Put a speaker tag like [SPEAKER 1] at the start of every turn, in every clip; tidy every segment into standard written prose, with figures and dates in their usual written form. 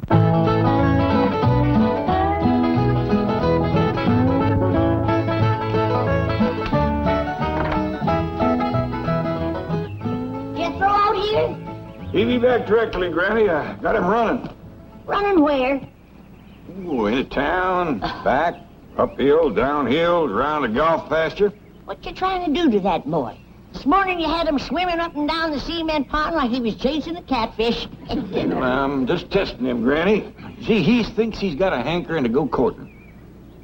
[SPEAKER 1] Jethro out here?
[SPEAKER 2] He'll be back directly, Granny. I got him running.
[SPEAKER 1] Running where?
[SPEAKER 2] Ooh, into town, back, uphill, downhill, around the golf pasture.
[SPEAKER 1] What you trying to do to that boy? This morning you had him swimming up and down the cement pond like he was chasing a catfish.
[SPEAKER 2] I'm just testing him, Granny. See, he thinks he's got a hankering to go courting.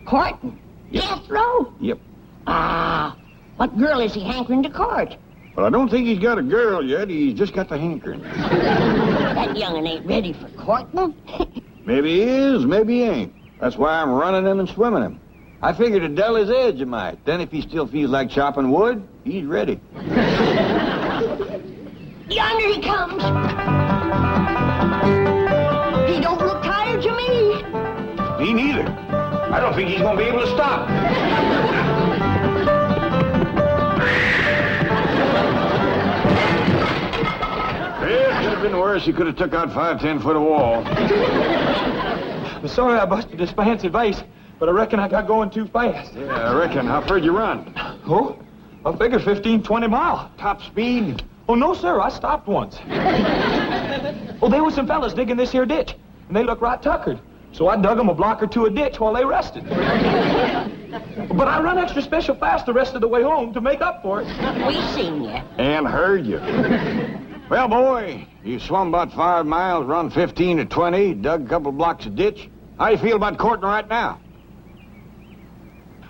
[SPEAKER 1] Courting?
[SPEAKER 2] Yep.
[SPEAKER 1] Jethro?
[SPEAKER 2] Yep.
[SPEAKER 1] Ah, what girl is he hankering to court?
[SPEAKER 2] Well, I don't think he's got a girl yet. He's just got the hankering.
[SPEAKER 1] That young'un ain't ready for courting.
[SPEAKER 2] Maybe he is, maybe he ain't. That's why I'm running him and swimming him. I figured to dull his edge a mite. Then if he still feels like chopping wood, he's ready.
[SPEAKER 1] Yonder he comes. He don't look tired to me.
[SPEAKER 2] Me neither. I don't think he's going to be able to stop. It could have been worse. He could have took out 5-10 foot of wall.
[SPEAKER 3] I'm sorry I busted this fancy vase, but I reckon I got going too fast.
[SPEAKER 2] Yeah, I reckon. How far'd you run?
[SPEAKER 3] Oh, I figure 15, 20 miles.
[SPEAKER 2] Top speed?
[SPEAKER 3] Oh, no, sir, I stopped once. Oh, there was some fellas digging this here ditch, and they looked right tuckered. So I dug them a block or two of ditch while they rested. But I run extra special fast the rest of the way home to make up for it.
[SPEAKER 1] We seen you.
[SPEAKER 2] And heard you. Well, boy, you swum about 5 miles, run 15 to 20, dug a couple blocks of ditch. How you feel about courting right now?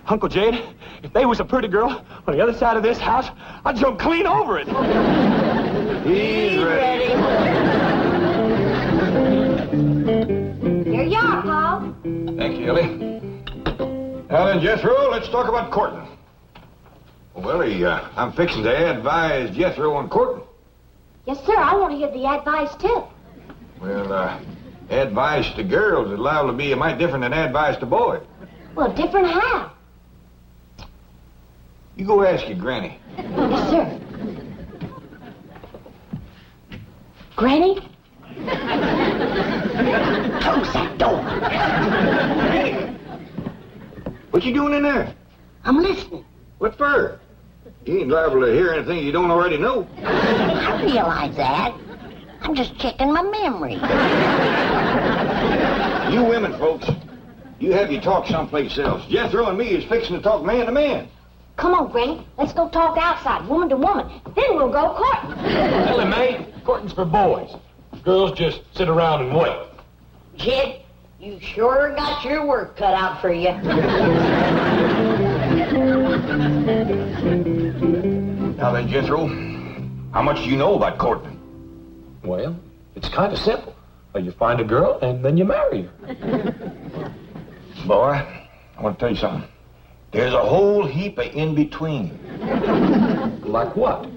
[SPEAKER 3] Uncle Jade, if they was a pretty girl on the other side of this house, I'd jump clean over it.
[SPEAKER 2] He's ready.
[SPEAKER 1] Here you are, Paul.
[SPEAKER 2] Thank you, Ellie. Now then, Jethro, let's talk about courting. Well, Willie, I'm fixing to advise Jethro on courting.
[SPEAKER 1] Yes, sir, I want to hear the advice, too.
[SPEAKER 2] Well, advice to girls is liable to be a mite different than advice to boys.
[SPEAKER 1] Well, different how?
[SPEAKER 2] You go ask your granny.
[SPEAKER 1] Yes, sir. Granny? Close that door.
[SPEAKER 2] Granny! What you doing in there?
[SPEAKER 1] I'm listening.
[SPEAKER 2] What for? You ain't liable to hear anything you don't already know.
[SPEAKER 1] I realize that. I'm just checking my memory.
[SPEAKER 2] You women, folks, you have your talk someplace else. Jethro and me is fixing to talk man to man.
[SPEAKER 1] Come on, Granny. Let's go talk outside, woman to woman. Then we'll go courting.
[SPEAKER 3] Ellie Mae, courting's for boys. Girls just sit around and wait.
[SPEAKER 1] Jed, you sure got your work cut out for you.
[SPEAKER 2] Now then, Jethro, how much do you know about courting?
[SPEAKER 3] Well, it's kind of simple. You find a girl and then you marry her.
[SPEAKER 2] Boy, I want to tell you something. There's a whole heap of in-between.
[SPEAKER 3] Like what?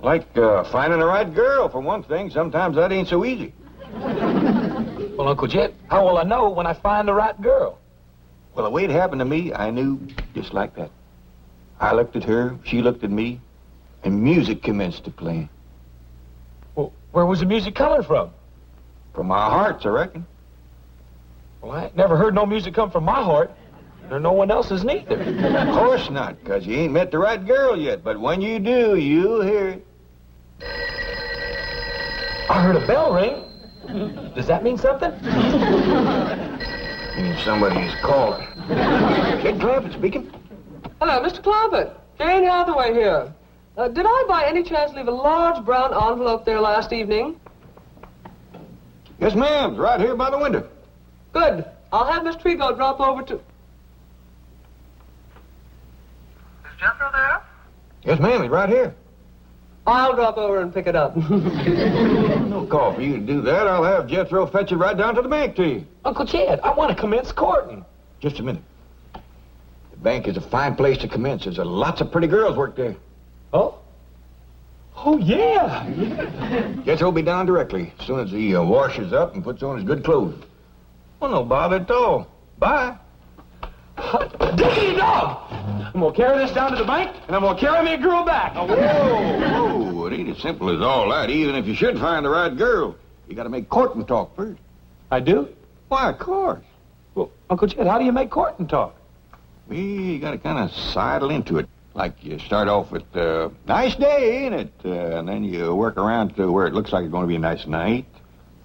[SPEAKER 2] Like finding the right girl, for one thing. Sometimes that ain't so easy.
[SPEAKER 3] Well, Uncle Jet, how will I know when I find the right girl?
[SPEAKER 2] Well, the way it happened to me, I knew just like that. I looked at her, she looked at me, and music commenced to play.
[SPEAKER 3] Well, where was the music coming from?
[SPEAKER 2] From our hearts, I reckon.
[SPEAKER 3] Well, I ain't never heard no music come from my heart. Or no one else's neither.
[SPEAKER 2] Of course not, because you ain't met the right girl yet. But when you do, you'll hear it.
[SPEAKER 3] I heard a bell ring. Does that mean something?
[SPEAKER 2] Means somebody's calling. Kid Clampett speaking.
[SPEAKER 4] Hello, Mr. Clampett. Jane Hathaway here. Did I by any chance leave a large brown envelope there last evening?
[SPEAKER 2] Yes, ma'am. It's right here by the window.
[SPEAKER 4] Good. I'll have Miss Trigo drop over to... Is Jethro there?
[SPEAKER 2] Yes, ma'am. He's right here.
[SPEAKER 4] I'll drop over and pick it up.
[SPEAKER 2] No call for you to do that. I'll have Jethro fetch it right down to the bank to you.
[SPEAKER 3] Uncle Chad, I want to commence courting.
[SPEAKER 2] Just a minute. The bank is a fine place to commence. There's lots of pretty girls work there.
[SPEAKER 3] Oh? Oh, yeah.
[SPEAKER 2] Jethro will be down directly as soon as he washes up and puts on his good clothes. Well, no bother at all. Bye.
[SPEAKER 3] Dicky dog! I'm going to carry this down to the bank, and I'm going to carry me a girl back.
[SPEAKER 2] Whoa, whoa. It ain't as simple as all that. Even if you should find the right girl, you got to make courting talk first.
[SPEAKER 3] I do?
[SPEAKER 2] Why, of course.
[SPEAKER 3] Well, Uncle Jed, how do you make courting talk?
[SPEAKER 2] You gotta kind of sidle into it. Like you start off with, nice day, ain't it? And then you work around to where it looks like it's going to be a nice night,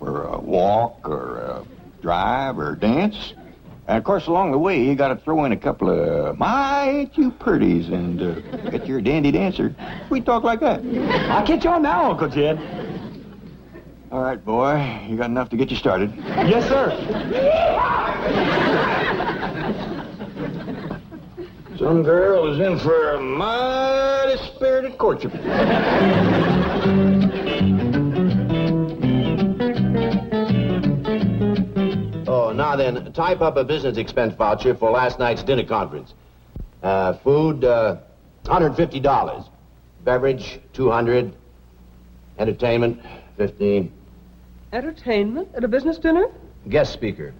[SPEAKER 2] or a walk, or a drive, or dance. And, of course, along the way, you got to throw in a couple of, my, ain't you pretties, and get your dandy dancer. We talk like that.
[SPEAKER 3] I'll catch on now, Uncle Jed.
[SPEAKER 2] All right, boy. You got enough to get you started.
[SPEAKER 3] Yes, sir.
[SPEAKER 2] Some girl is in for a mighty spirited courtship.
[SPEAKER 5] Oh, now then, type up a business expense voucher for last night's dinner conference. Food, $150. Beverage, $200. Entertainment, $15.
[SPEAKER 4] Entertainment at a business dinner?
[SPEAKER 5] Guest speaker.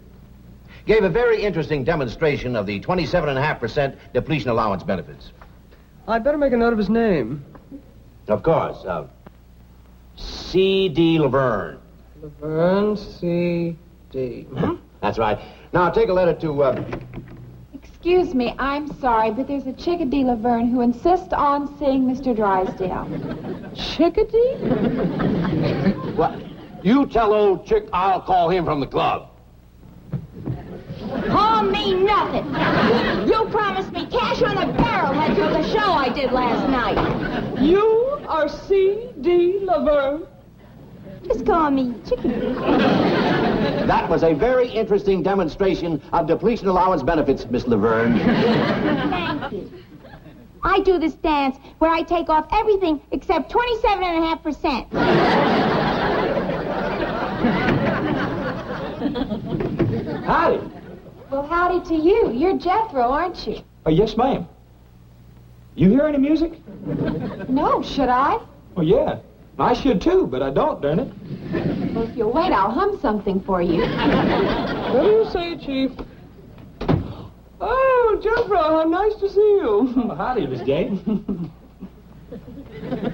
[SPEAKER 5] Gave a very interesting demonstration of the 27.5% depletion allowance benefits.
[SPEAKER 4] I'd better make a note of his name.
[SPEAKER 5] Of course, C.D. Laverne.
[SPEAKER 4] Laverne C.D.
[SPEAKER 5] That's right. Now, take a letter to,
[SPEAKER 6] Excuse me, I'm sorry, but there's a Chickadee Laverne who insists on seeing Mr. Drysdale.
[SPEAKER 4] Chickadee?
[SPEAKER 5] What? You tell old Chick I'll call him from the club.
[SPEAKER 1] Call me nothing. You promised me cash on a barrel after the show I did last night.
[SPEAKER 4] You are C.D. Laverne?
[SPEAKER 1] Just call me Chickadee.
[SPEAKER 5] That was a very interesting demonstration of depletion allowance benefits, Miss Laverne.
[SPEAKER 1] Thank you. I do this dance where I take off everything except 27.5%.
[SPEAKER 3] Howdy.
[SPEAKER 6] Well, howdy to you. You're Jethro, aren't you?
[SPEAKER 3] Yes, ma'am. You hear any music?
[SPEAKER 6] No, should I?
[SPEAKER 3] Oh, yeah. I should, too, but I don't, darn it.
[SPEAKER 6] Well, if you'll wait, I'll hum something for you.
[SPEAKER 4] What do you say, Chief? Oh, Jethro, how nice to see you.
[SPEAKER 3] Oh, howdy, Miss Jane.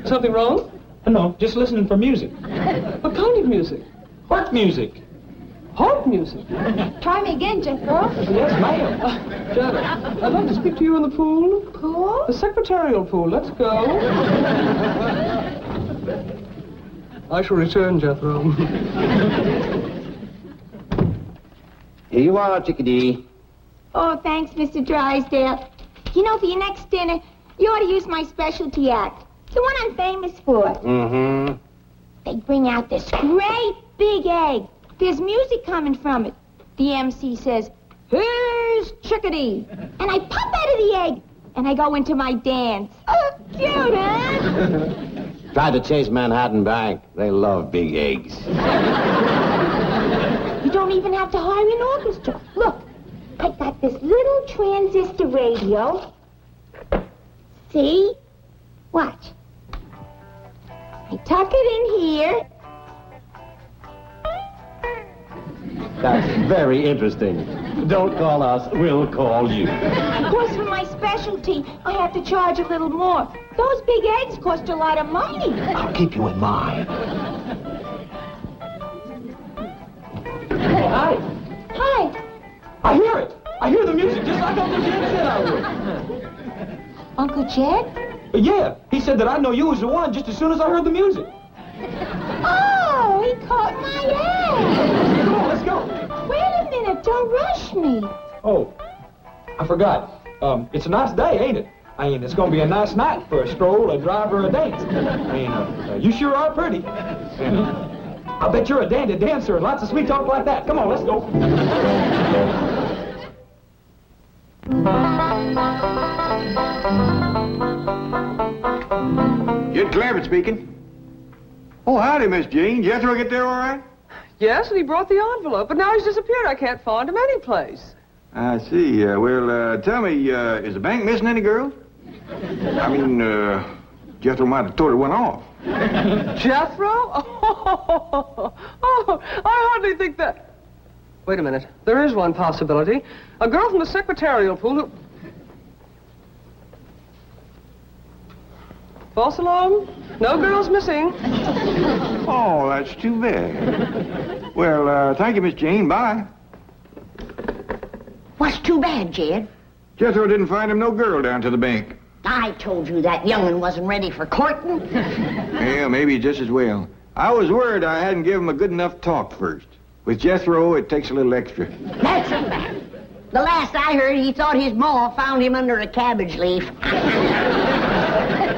[SPEAKER 4] Something wrong?
[SPEAKER 3] No, just listening for music.
[SPEAKER 4] What kind of music?
[SPEAKER 3] What music?
[SPEAKER 4] Harp music.
[SPEAKER 6] Try me again, Jethro.
[SPEAKER 3] Yes, ma'am.
[SPEAKER 4] Janet, I'd like to speak to you in the pool.
[SPEAKER 6] Pool?
[SPEAKER 4] The secretarial pool. Let's go. I shall return, Jethro.
[SPEAKER 5] Here you are, Chickadee.
[SPEAKER 1] Oh, thanks, Mr. Drysdale. You know, for your next dinner, you ought to use my specialty act. The one I'm famous for.
[SPEAKER 5] Mm-hmm.
[SPEAKER 1] They bring out this great big egg. There's music coming from it. The MC says, "Here's Chickadee." And I pop out of the egg, and I go into my dance. Oh, cute, huh?
[SPEAKER 5] Tried to chase Manhattan Bank. They love big eggs.
[SPEAKER 1] You don't even have to hire an orchestra. Look, I got this little transistor radio. See? Watch. I tuck it in here.
[SPEAKER 5] That's very interesting. Don't call us, we'll call you.
[SPEAKER 1] Of course, for my specialty, I have to charge a little more. Those big eggs cost a lot of money.
[SPEAKER 5] I'll keep you in mind.
[SPEAKER 3] Hey, hi.
[SPEAKER 1] Hi.
[SPEAKER 3] I hear it. I hear the music just like Uncle Jed said I would.
[SPEAKER 1] Uncle Jed?
[SPEAKER 3] Yeah, he said that I'd know you was the one just as soon as I heard the music.
[SPEAKER 1] Oh, he caught my eye.
[SPEAKER 3] Come on, let's go.
[SPEAKER 1] Wait a minute, don't rush me.
[SPEAKER 3] Oh, I forgot. It's a nice day, ain't it? I mean, it's going to be a nice night for a stroll, a drive, or a dance. I mean, you sure are pretty. And I bet you're a dandy dancer and lots of sweet talk like that. Come on, let's go.
[SPEAKER 2] Jed Clampett speaking. Oh, howdy, Miss Jean. Jethro get there all right?
[SPEAKER 4] Yes, and he brought the envelope, but now he's disappeared. I can't find him anyplace.
[SPEAKER 2] I see. Well, tell me, is the bank missing any girls? I mean, Jethro might have told her one off.
[SPEAKER 4] Jethro? Oh, I hardly think that... Wait a minute. There is one possibility. A girl from the secretarial pool who... False alarm? No girls missing.
[SPEAKER 2] Oh, that's too bad. Well, thank you, Miss Jane. Bye.
[SPEAKER 7] What's too bad, Jed?
[SPEAKER 2] Jethro didn't find him no girl down to the bank.
[SPEAKER 7] I told you that young'un wasn't ready for courting.
[SPEAKER 2] Well, maybe just as well. I was worried I hadn't given him a good enough talk first. With Jethro, it takes a little extra.
[SPEAKER 7] That's a fact. The last I heard, he thought his ma found him under a cabbage leaf.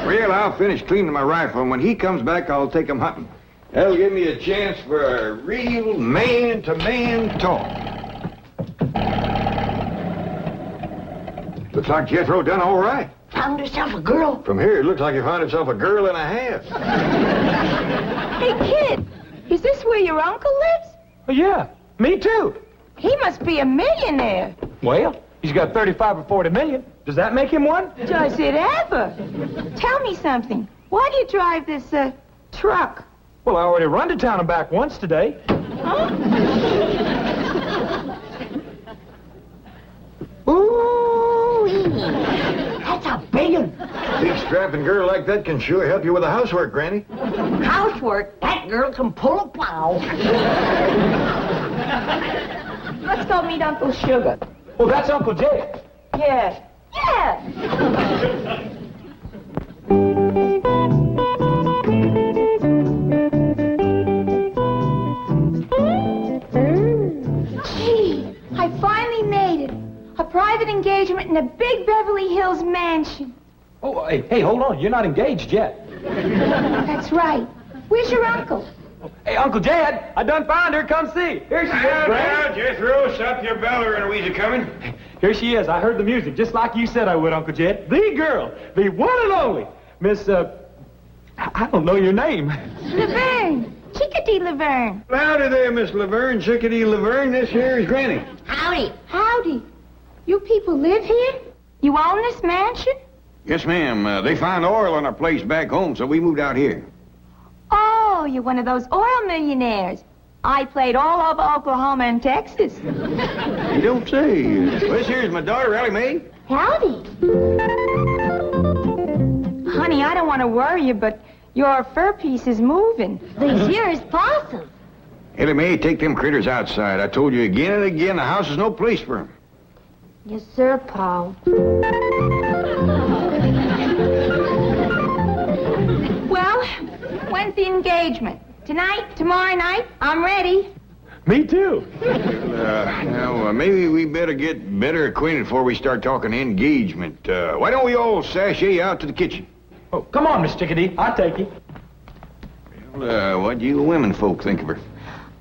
[SPEAKER 2] Well, I'll finish cleaning my rifle, and when he comes back, I'll take him hunting. That'll give me a chance for a real man-to-man talk. Looks like Jethro done all right.
[SPEAKER 7] Found herself a girl.
[SPEAKER 2] From here, it looks like he found himself a girl and a half.
[SPEAKER 1] Hey, kid, is this where your uncle lives?
[SPEAKER 3] Oh, yeah, me too.
[SPEAKER 1] He must be a millionaire.
[SPEAKER 3] Well, he's got 35 or 40 million. Does that make him one?
[SPEAKER 1] Does it ever? Tell me something. Why do you drive this, truck?
[SPEAKER 3] Well, I already run to town and back once today.
[SPEAKER 1] Huh?
[SPEAKER 7] Ooh, that's a big one.
[SPEAKER 2] Big strapping girl like that can sure help you with the housework, Granny.
[SPEAKER 7] Housework, that girl can pull a plow.
[SPEAKER 1] Let's go meet Uncle Sugar.
[SPEAKER 3] Well, that's Uncle Jed.
[SPEAKER 1] Yeah. Yeah! Gee, I finally made it. A private engagement in a big Beverly Hills mansion.
[SPEAKER 3] Oh, hey, hold on. You're not engaged yet.
[SPEAKER 1] That's right. Where's your uncle?
[SPEAKER 3] Hey, Uncle Jed, I done found her. Come see. Here she is, Granny.
[SPEAKER 2] Jethro, stop your beller and we's coming.
[SPEAKER 3] Here she is. I heard the music, just like you said I would, Uncle Jed. The girl, the one and only, Miss, I don't know your name.
[SPEAKER 1] Laverne. Chickadee Laverne.
[SPEAKER 2] Howdy there, Miss Laverne, Chickadee Laverne. This here is Granny.
[SPEAKER 7] Howdy.
[SPEAKER 1] Howdy. You people live here? You own this mansion?
[SPEAKER 2] Yes, ma'am. They found oil on our place back home, so we moved out here.
[SPEAKER 1] Oh, you're one of those oil millionaires. I played all over Oklahoma and Texas.
[SPEAKER 2] You don't say. Well, this here's my daughter, Ellie Mae.
[SPEAKER 1] Howdy. Honey, I don't want to worry you, but your fur piece is moving.
[SPEAKER 7] These here is possum.
[SPEAKER 2] Ellie Mae, take them critters outside. I told you again and again, the house is no place for them.
[SPEAKER 1] Yes, sir, Paul. Well, when's the engagement? Tonight? Tomorrow night? I'm ready.
[SPEAKER 3] Me too.
[SPEAKER 2] Now, maybe we better get better acquainted before we start talking engagement. Why don't we all sashay out to the kitchen?
[SPEAKER 3] Oh, come on, Miss Chickadee. I'll take you.
[SPEAKER 2] Well, what do you women folk think of her?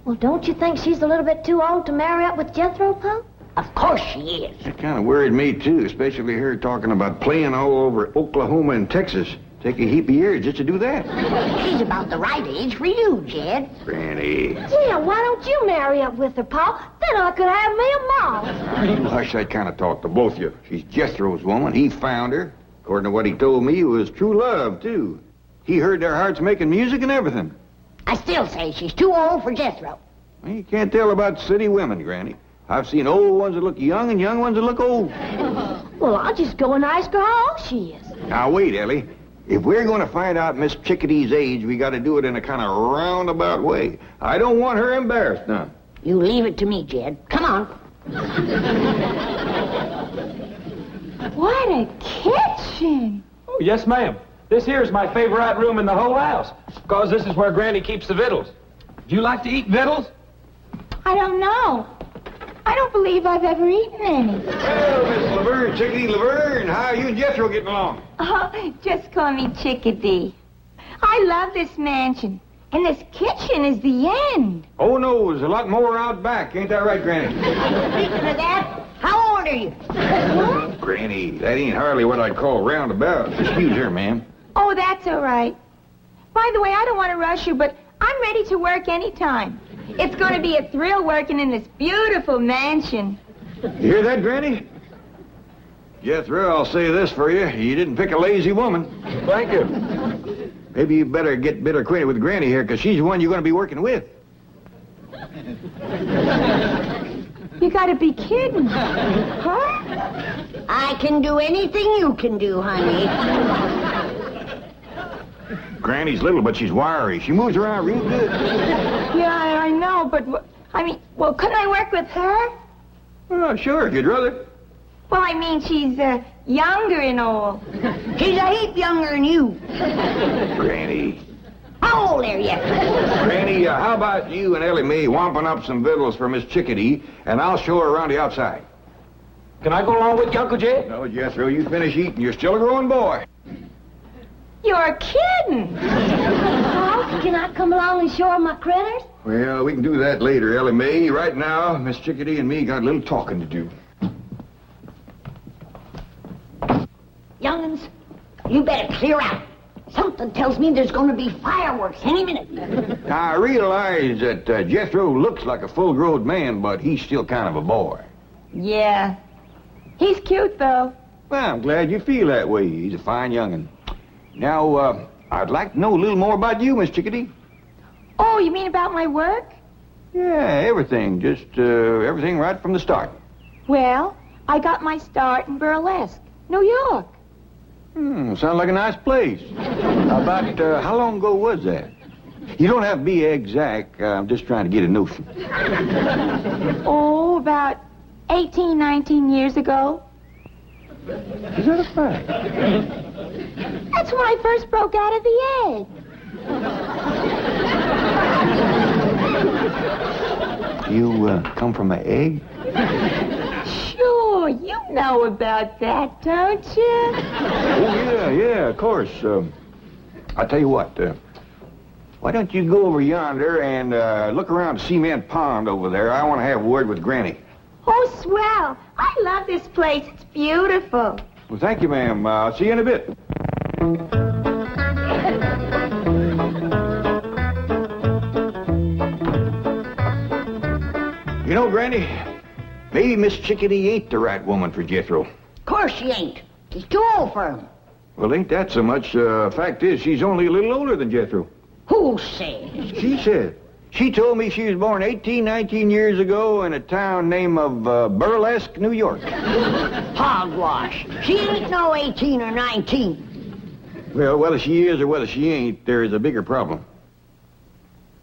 [SPEAKER 7] Well, don't you think she's a little bit too old to marry up with Jethro, Poe? Of course she is.
[SPEAKER 2] That kind of worried me, too, especially her talking about playing all over Oklahoma and Texas. Take a heap of years just to do that.
[SPEAKER 7] She's about the right age for you, Jed.
[SPEAKER 2] Granny.
[SPEAKER 7] Yeah, why don't you marry up with her, Pa? Then I could have me a mom.
[SPEAKER 2] You hush that kind of talk to both of you. She's Jethro's woman. He found her. According to what he told me, it was true love, too. He heard their hearts making music and everything.
[SPEAKER 7] I still say she's too old for Jethro.
[SPEAKER 2] Well, you can't tell about city women, Granny. I've seen old ones that look young and young ones that look old.
[SPEAKER 7] Well, I'll just go and ask her how old she is.
[SPEAKER 2] Now, wait, Ellie. If we're going to find out Miss Chickadee's age, we got to do it in a kind of roundabout way. I don't want her embarrassed now.
[SPEAKER 7] You leave it to me, Jed. Come on.
[SPEAKER 1] What a kitchen.
[SPEAKER 3] Oh, yes, ma'am. This here is my favorite room in the whole house, because this is where Granny keeps the victuals. Do you like to eat victuals?
[SPEAKER 1] I don't know. I don't believe I've ever eaten any.
[SPEAKER 2] Well, Miss Laverne, Chickadee Laverne, how are you and Jethro getting along?
[SPEAKER 1] Oh, just call me Chickadee. I love this mansion. And this kitchen is the end.
[SPEAKER 2] Oh, no, there's a lot more out back. Ain't that right, Granny?
[SPEAKER 7] Speaking of that, how old are you?
[SPEAKER 2] Granny, that ain't hardly what I'd call roundabout. Excuse her, ma'am.
[SPEAKER 1] Oh, that's all right. By the way, I don't want to rush you, but I'm ready to work anytime. It's going to be a thrill working in this beautiful mansion.
[SPEAKER 2] You hear that, Granny? Jethro, I'll say this for you. You didn't pick a lazy woman.
[SPEAKER 3] Thank you.
[SPEAKER 2] Maybe you better get better acquainted with Granny here, because she's the one you're going to be working with.
[SPEAKER 1] You got to be kidding. Huh?
[SPEAKER 7] I can do anything you can do, honey.
[SPEAKER 2] Granny's little, but she's wiry. She moves around real good.
[SPEAKER 1] Yeah, I know, but, well, couldn't I work with her?
[SPEAKER 2] Oh, sure, if you'd rather.
[SPEAKER 1] Well, I mean, she's, younger and all.
[SPEAKER 7] She's a heap younger than you.
[SPEAKER 2] Granny.
[SPEAKER 7] How old are you?
[SPEAKER 2] Granny, how about you and Ellie Mae wamping up some victuals for Miss Chickadee, and I'll show her around the outside.
[SPEAKER 3] Can I go along with you, Uncle Jed?
[SPEAKER 2] No, Jethro, you finish eating. You're still a growing boy.
[SPEAKER 1] You're kidding.
[SPEAKER 8] Well, can I come along and show her my critters?
[SPEAKER 2] Well, we can do that later, Ellie Mae. Right now, Miss Chickadee and me got a little talking to do.
[SPEAKER 7] Young'uns, you better clear out. Something tells me there's going to be fireworks any minute.
[SPEAKER 2] I realize that Jethro looks like a full-grown man, but he's still kind of a boy.
[SPEAKER 1] Yeah. He's cute, though.
[SPEAKER 2] Well, I'm glad you feel that way. He's a fine young'un. Now, I'd like to know a little more about you, Miss Chickadee.
[SPEAKER 1] Oh, you mean about my work?
[SPEAKER 2] Yeah, everything. Just everything right from the start.
[SPEAKER 1] Well, I got my start in burlesque, New York.
[SPEAKER 2] Sounds like a nice place. About how long ago was that? You don't have to be exact. I'm just trying to get a notion.
[SPEAKER 1] Oh, about 18, 19 years ago.
[SPEAKER 2] Is that a fact?
[SPEAKER 1] That's when I first broke out of the egg.
[SPEAKER 2] You come from an egg?
[SPEAKER 1] Sure, you know about that, don't you?
[SPEAKER 2] Oh, yeah, of course. I'll tell you what, why don't you go over yonder and look around the cement pond over there? I want to have a word with Granny.
[SPEAKER 1] Oh, swell. I love this place. It's beautiful.
[SPEAKER 2] Well, thank you, ma'am. I'll see you in a bit. You know, Granny, maybe Miss Chickadee ain't the right woman for Jethro.
[SPEAKER 7] Of course she ain't. She's too old for him.
[SPEAKER 2] Well, ain't that so much. Fact is, she's only a little older than Jethro.
[SPEAKER 7] Who says?
[SPEAKER 2] She said. She told me she was born 18, 19 years ago in a town named of Burlesque, New York.
[SPEAKER 7] Hogwash. She ain't no 18 or 19.
[SPEAKER 2] Well, whether she is or whether she ain't, there's a bigger problem.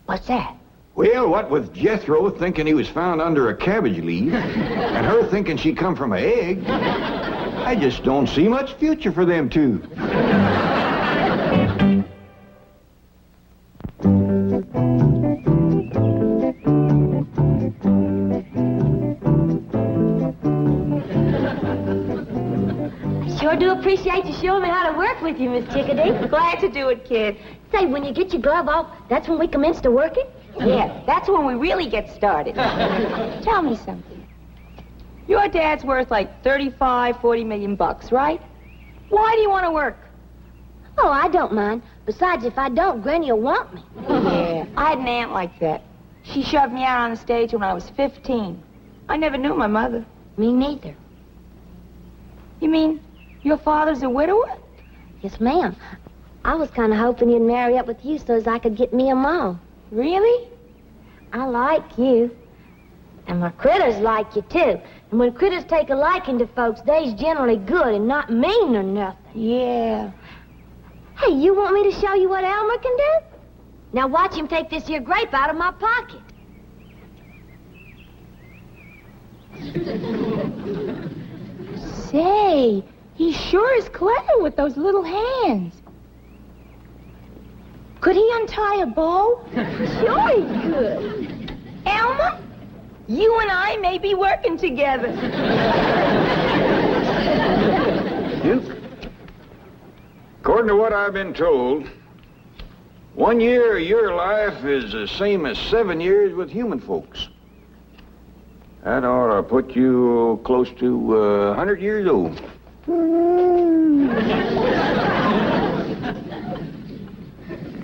[SPEAKER 7] What's that?
[SPEAKER 2] Well, what with Jethro thinking he was found under a cabbage leaf, and her thinking she come from an egg, I just don't see much future for them two.
[SPEAKER 8] Sure do appreciate you showing me how to work with you, Miss Chickadee.
[SPEAKER 1] Glad to do it, kid.
[SPEAKER 8] Say, when you get your glove off, that's when we commence to working?
[SPEAKER 1] Yeah, that's when we really get started. Tell me something. Your dad's worth like 35, 40 million bucks, right? Why do you want to work?
[SPEAKER 8] Oh, I don't mind. Besides, if I don't, Granny will want me.
[SPEAKER 1] Yeah, I had an aunt like that. She shoved me out on the stage when I was 15. I never knew my mother.
[SPEAKER 8] Me neither.
[SPEAKER 1] You mean your father's a widower?
[SPEAKER 8] Yes, ma'am. I was kind of hoping he'd marry up with you so as I could get me a mom.
[SPEAKER 1] Really?
[SPEAKER 8] I like you. And my critters like you, too. And when critters take a liking to folks, they's generally good and not mean or nothing.
[SPEAKER 1] Yeah.
[SPEAKER 8] Hey, you want me to show you what Elmer can do? Now watch him take this here grape out of my pocket.
[SPEAKER 1] Say, he sure is clever with those little hands. Could he untie a bow? Sure he could. Elmer, you and I may be working together.
[SPEAKER 2] You? According to what I've been told, 1 year of your life is the same as 7 years with human folks. That ought to put you close to 100 years old.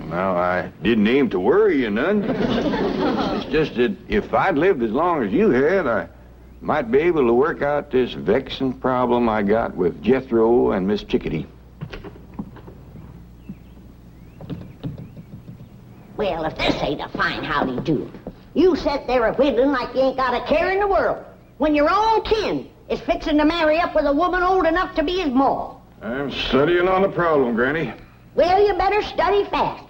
[SPEAKER 2] Well, I didn't aim to worry you none. It's just that if I'd lived as long as you had, I might be able to work out this vexing problem I got with Jethro and Miss Chickadee.
[SPEAKER 7] Well, if this ain't a fine howdy-do. You sit there a whittling like you ain't got a care in the world, when your own kin is fixing to marry up with a woman old enough to be his ma.
[SPEAKER 2] I'm studying on the problem, Granny.
[SPEAKER 7] Well, you better study fast.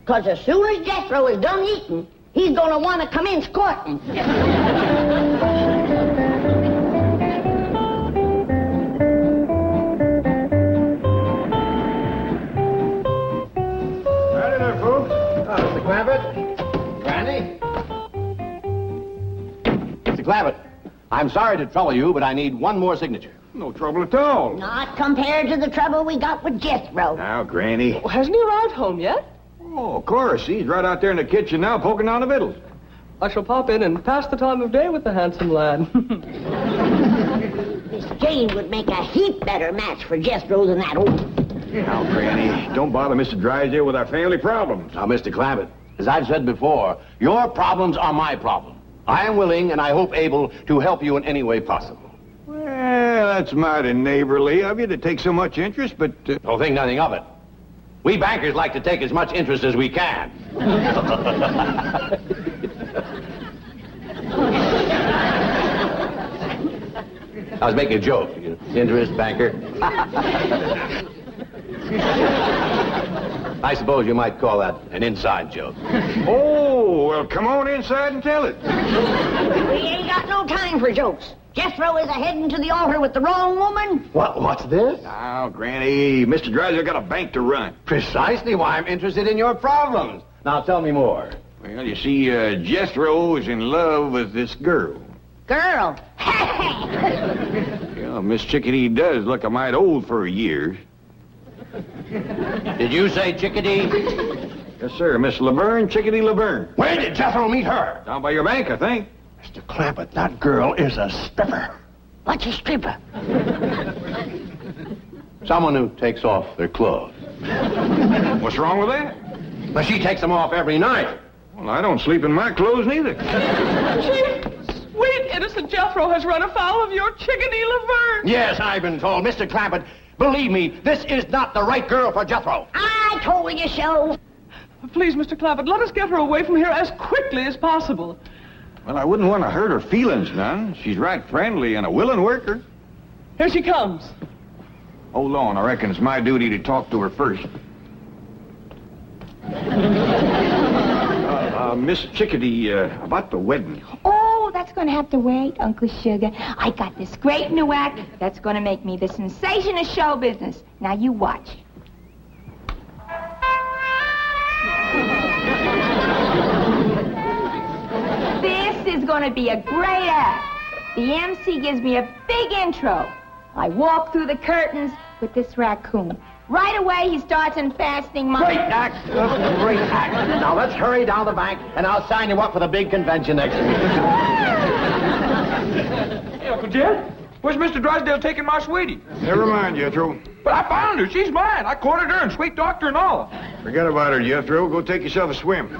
[SPEAKER 7] Because as soon as Jethro is done eating, he's going to want to commence courting.
[SPEAKER 5] Howdy there, folks. Mr. Clampett. Granny. Mr. Clampett, I'm sorry to trouble you, but I need one more signature.
[SPEAKER 2] No trouble at all.
[SPEAKER 7] Not compared to the trouble we got with Jethro.
[SPEAKER 2] Now, Granny.
[SPEAKER 4] Oh, hasn't he arrived home yet?
[SPEAKER 2] Oh, of course. He's right out there in the kitchen now poking on the victuals.
[SPEAKER 4] I shall pop in and pass the time of day with the handsome lad.
[SPEAKER 7] Miss Jane would make a heap better match for Jethro than that old...
[SPEAKER 2] Now, Granny, don't bother Mr. Drysdale with our family problems.
[SPEAKER 5] Now, Mr. Clampett, as I've said before, your problems are my problem. I am willing and I hope able to help you in any way possible.
[SPEAKER 2] Well, that's mighty neighborly of you to take so much interest, but...
[SPEAKER 5] Don't think nothing of it. We bankers like to take as much interest as we can. I was making a joke. You know, interest, banker. I suppose you might call that an inside joke.
[SPEAKER 2] Oh, well, come on inside and tell it.
[SPEAKER 7] We ain't got no time for jokes. Jethro is a-heading to the altar with the wrong woman.
[SPEAKER 5] What's this?
[SPEAKER 2] Now, Granny, Mr. Drysdale got a bank to run.
[SPEAKER 5] Precisely why I'm interested in your problems. Now, tell me more.
[SPEAKER 2] Well, you see, Jethro is in love with this girl.
[SPEAKER 7] Girl.
[SPEAKER 2] Yeah, Miss Chickadee does look a mite old for her years.
[SPEAKER 5] Did you say Chickadee?
[SPEAKER 2] Yes, sir, Miss Laverne, Chickadee Laverne.
[SPEAKER 5] Where did Jethro meet her?
[SPEAKER 2] Down by your bank, I think.
[SPEAKER 5] Mr. Clampett, that girl is a stripper.
[SPEAKER 7] What's a stripper?
[SPEAKER 5] Someone who takes off their clothes.
[SPEAKER 2] What's wrong with that?
[SPEAKER 5] But she takes them off every night.
[SPEAKER 2] Well, I don't sleep in my clothes neither.
[SPEAKER 4] Sweet, innocent Jethro has run afoul of your Chickadee Laverne.
[SPEAKER 5] Yes, I've been told. Mr. Clampett, believe me, this is not the right girl for Jethro.
[SPEAKER 7] I told you so.
[SPEAKER 4] Please, Mr. Clampett, let us get her away from here as quickly as possible.
[SPEAKER 2] Well, I wouldn't want to hurt her feelings none. She's right friendly and a willing worker.
[SPEAKER 4] Here she comes.
[SPEAKER 2] Hold on, I reckon it's my duty to talk to her first. Miss Chickadee, about the wedding.
[SPEAKER 1] Oh, that's going to have to wait, Uncle Sugar. I got this great new act that's going to make me the sensation of show business. Now, you watch. This is going to be a great act. The MC gives me a big intro. I walk through the curtains with this raccoon. Right away, he starts unfastening my...
[SPEAKER 5] Great act. Great act. Now, let's hurry down the bank, and I'll sign you up for the big convention next week.
[SPEAKER 3] Hey, Uncle Jed, where's Mr. Drysdale taking my sweetie?
[SPEAKER 2] Never mind, Jethro.
[SPEAKER 3] But I found her. She's mine. I courted her and sweet talked her and all.
[SPEAKER 2] Forget about her, Jethro. Go take yourself a swim.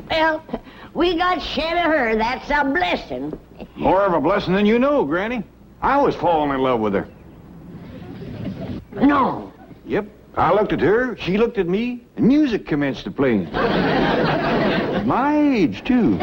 [SPEAKER 7] Well, we got shed of her. That's a blessing.
[SPEAKER 2] More of a blessing than you know, Granny. I was falling in love with her.
[SPEAKER 7] No.
[SPEAKER 2] Yep. I looked at her, she looked at me, and music commenced to play. My age, too.